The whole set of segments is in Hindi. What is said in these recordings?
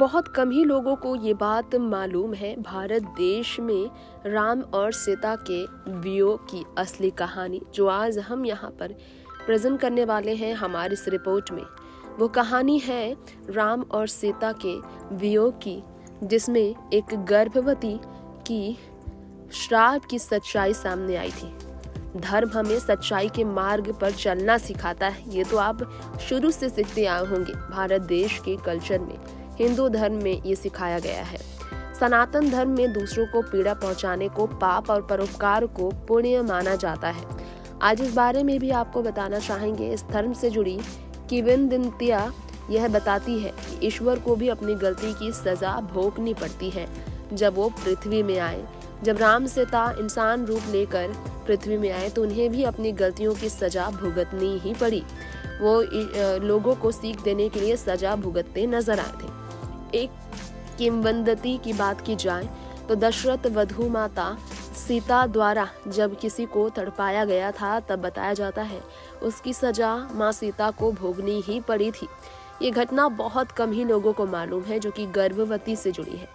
बहुत कम ही लोगों को ये बात मालूम है, भारत देश में राम और सीता के वियोग की असली कहानी जो आज हम यहाँ पर प्रेजेंट करने वाले हैं हमारी इस रिपोर्ट में, वो कहानी है राम और सीता के वियोग की, जिसमें एक गर्भवती की श्राप की सच्चाई सामने आई थी। धर्म हमें सच्चाई के मार्ग पर चलना सिखाता है, ये तो आप शुरू से सीखते आए होंगे। भारत देश के कल्चर में, हिंदू धर्म में ये सिखाया गया है। सनातन धर्म में दूसरों को पीड़ा पहुंचाने को पाप और परोपकार को पुण्य माना जाता है। आज इस बारे में भी आपको बताना चाहेंगे। इस धर्म से जुड़ी किंवदंतियां यह बताती है कि ईश्वर को भी अपनी गलती की सजा भोगनी पड़ती है जब वो पृथ्वी में आए। जब राम सीता इंसान रूप लेकर पृथ्वी में आए तो उन्हें भी अपनी गलतियों की सजा भुगतनी ही पड़ी। वो लोगों को सीख देने के लिए सजा भुगतते नजर आए थे। एक किंवदंती की बात की जाए तो दशरथ वधू माता सीता द्वारा जब किसी को तड़पाया गया था तब बताया जाता है उसकी सजा माँ सीता को भोगनी ही पड़ी थी। ये घटना बहुत कम ही लोगों को मालूम है जो कि गर्भवती से जुड़ी है।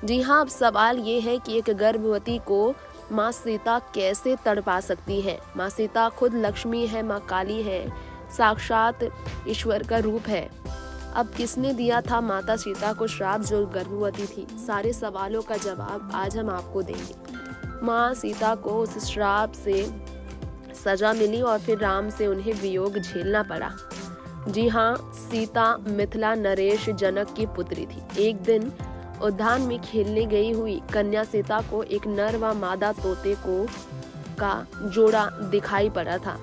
जी हाँ, अब सवाल ये है कि एक गर्भवती को माँ सीता कैसे तड़पा सकती है। माँ सीता खुद लक्ष्मी है, माँ काली है, साक्षात ईश्वर का रूप है। अब किसने दिया था माता सीता को श्राप जो गर्भवती थी? सारे सवालों का जवाब आज हम आपको देंगे। माँ सीता को उस श्राप से सजा मिली और फिर राम से उन्हें वियोग झेलना पड़ा। जी हाँ, सीता मिथिला नरेश जनक की पुत्री थी। एक दिन उद्यान में खेलने गई हुई कन्या सीता को एक नर व मादा तोते का जोड़ा दिखाई पड़ा था।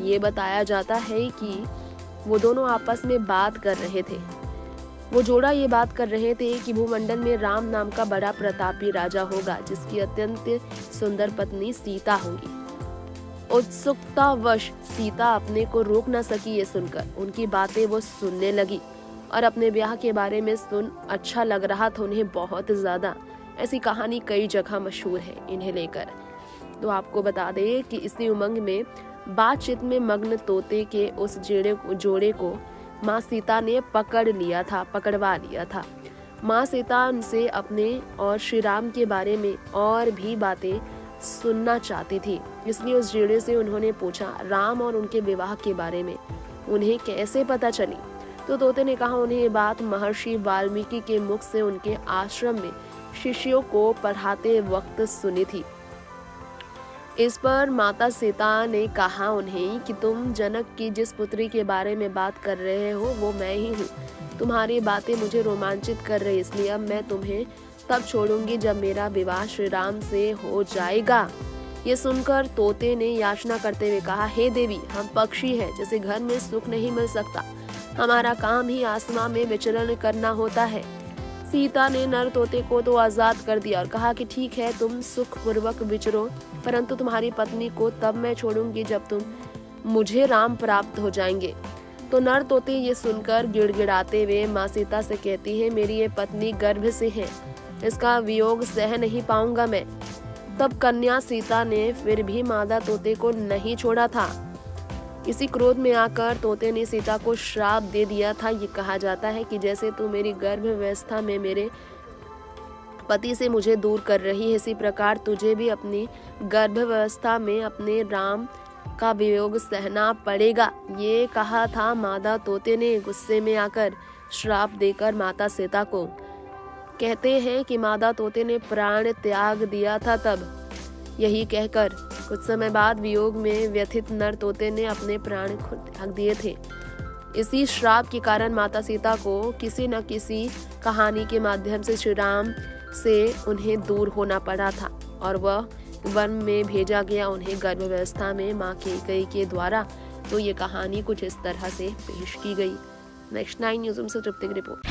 ये बताया जाता है कि वो दोनों आपस में बात कर रहे थे। वो जोड़ा ये बात कर रहे थे कि भूमंडल में राम नाम का बड़ा प्रतापी राजा होगा जिसकी अत्यंत सुंदर पत्नी सीता होगी। उत्सुकतावश सीता अपने को रोक न सकी। ये सुनकर उनकी बातें वो सुनने लगी और अपने ब्याह के बारे में सुन अच्छा लग रहा था उन्हें बहुत ज्यादा। ऐसी कहानी कई जगह मशहूर है इन्हें लेकर। तो आपको बता दें कि इसी उमंग में बातचीत में मग्न तोते के उस जोड़े को माँ सीता ने पकड़वा लिया था। माँ सीता उनसे अपने और श्री राम के बारे में और भी बातें सुनना चाहती थी, इसलिए उस जोड़े से उन्होंने पूछा राम और उनके विवाह के बारे में उन्हें कैसे पता चली। तो तोते ने कहा उन्हें ये बात महर्षि वाल्मीकि के मुख से उनके आश्रम में शिष्यों को पढ़ाते वक्त सुनी थी। इस पर माता सीता ने कहा उन्हें कि तुम जनक की जिस पुत्री के बारे में बात कर रहे हो वो मैं ही हूँ। तुम्हारी बातें मुझे रोमांचित कर रही, इसलिए अब मैं तुम्हें तब छोड़ूंगी जब मेरा विवाह श्री राम से हो जाएगा। ये सुनकर तोते ने याचना करते हुए कहा, हे देवी, हम पक्षी हैं, जैसे घर में सुख नहीं मिल सकता, हमारा काम ही आसमां में विचरण करना होता है। सीता ने नर तोते को तो आजाद कर दिया और कहा कि ठीक है, तुम सुख पूर्वक विचरो, परंतु तुम्हारी पत्नी को तब मैं छोड़ूंगी जब मुझे राम प्राप्त हो जाएंगे। तो नर तोते ये सुनकर गिड़गिड़ाते हुए माँ सीता से कहती है, मेरी ये पत्नी गर्भ से है, इसका वियोग सह नहीं पाऊंगा मैं। तब कन्या सीता ने फिर भी मादा तोते को नहीं छोड़ा था। इसी क्रोध में आकर तोते ने सीता को श्राप दे दिया था। ये कहा जाता है कि जैसे तू मेरी गर्भावस्था में मेरे पति से मुझे दूर कर रही है, इसी प्रकार तुझे भी अपनी गर्भावस्था में अपने राम का वियोग सहना पड़ेगा। ये कहा था मादा तोते ने गुस्से में आकर श्राप देकर माता सीता को। कहते हैं कि मादा तोते ने प्राण त्याग दिया था तब। यही कहकर कुछ समय बाद वियोग में व्यथित नर तोते ने अपने प्राण खुद त्याग दिए थे। इसी श्राप के कारण माता सीता को किसी न किसी कहानी के माध्यम से श्री राम से उन्हें दूर होना पड़ा था और वह वन में भेजा गया उन्हें गर्भावस्था में माँ कैकेयी के द्वारा। तो ये कहानी कुछ इस तरह से पेश की गई। नेक्स्ट 9 न्यूज़ से तृप्ति की रिपोर्ट।